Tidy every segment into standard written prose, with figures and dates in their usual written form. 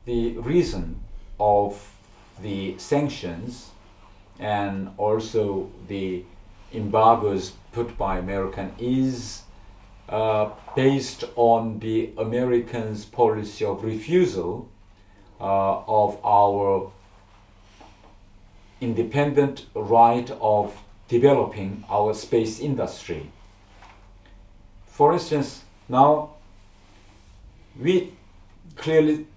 the reason of the sanctions and also the embargoes put by American is based on the Americans' policy of refusal of our independent right of developing our space industry. For instance, now we clearly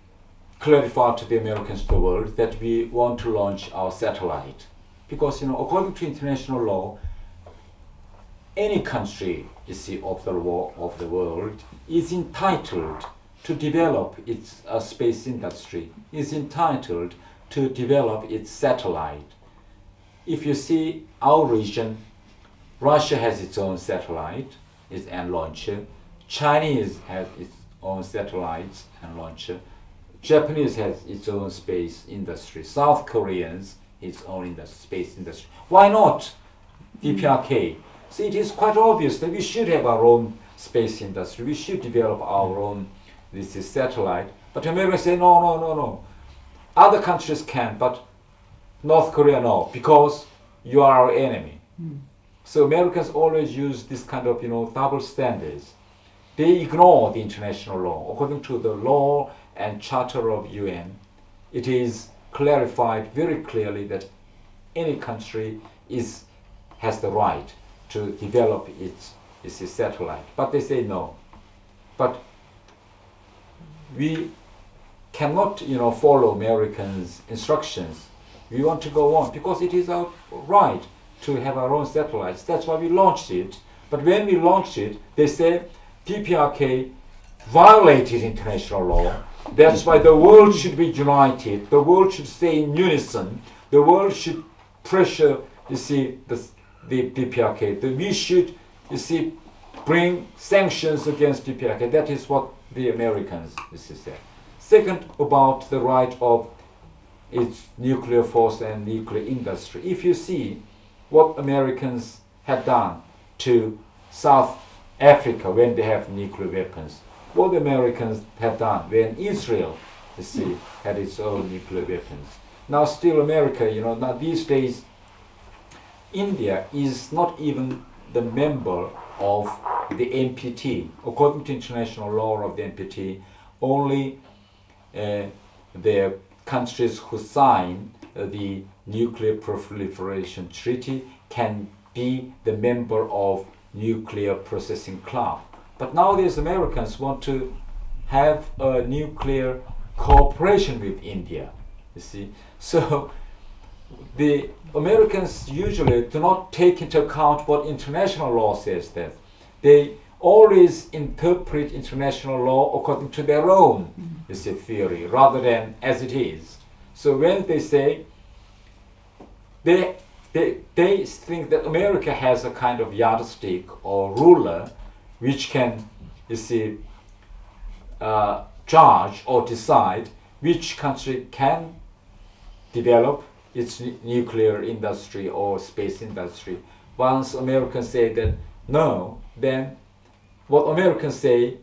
clarify to the Americans, to the world, that we want to launch our satellite. Because, according to international law, any country, of the world is entitled to develop its space industry, is entitled to develop its satellite. If you see our region, Russia has its own satellite and launcher, Chinese has its own satellites and launcher, Japanese has its own space industry, South Koreans its own space industry. Why not DPRK? So it is quite obvious that we should have our own space industry. We should develop our own satellite. But Americans say, no. Other countries can, but North Korea no, because you are our enemy. So Americans always use this kind of double standards. They ignore the international law. According to the law and charter of UN, it is clarified very clearly that any country has the right to develop its satellite. But they say no. But we cannot follow Americans' instructions. We want to go on because it is our right to have our own satellites. That's why we launched it. But when we launched it, they say DPRK violated international law. That's why the world should be united. The world should stay in unison. The world should pressure, the DPRK. We should, bring sanctions against DPRK. That is what the Americans said. Second, about the right of its nuclear force and nuclear industry. If you see what Americans had done to South Africa when they have nuclear weapons, what the Americans had done when Israel, had its own nuclear weapons. Now still America, now these days, India is not even the member of the NPT. According to international law of the NPT, only the countries who sign the Nuclear Proliferation Treaty can be the member of Nuclear Processing Club. But nowadays Americans want to have a nuclear cooperation with India, So the Americans usually do not take into account what international law says that. They always interpret international law according to their own theory rather than as it is. So when they say they think that America has a kind of yardstick or ruler which can judge or decide which country can develop its nuclear industry or space industry. Once Americans say that no, then what Americans say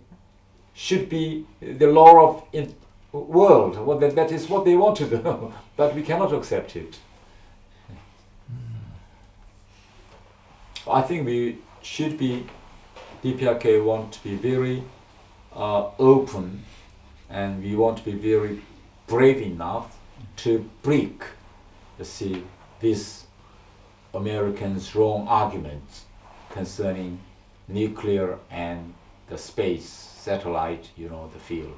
should be the law of the world. That is what they want to do, but we cannot accept it. I think we should be, DPRK want to be very open, and we want to be very brave enough to break this Americans' wrong arguments concerning nuclear and the space, satellite, the field.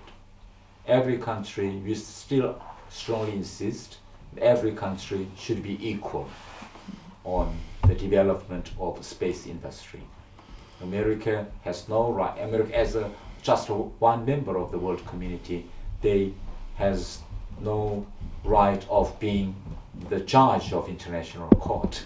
Every country, we still strongly insist, every country should be equal on the development of the space industry. America has no right, America as just one member of the world community, they has no right of being the judge of international court.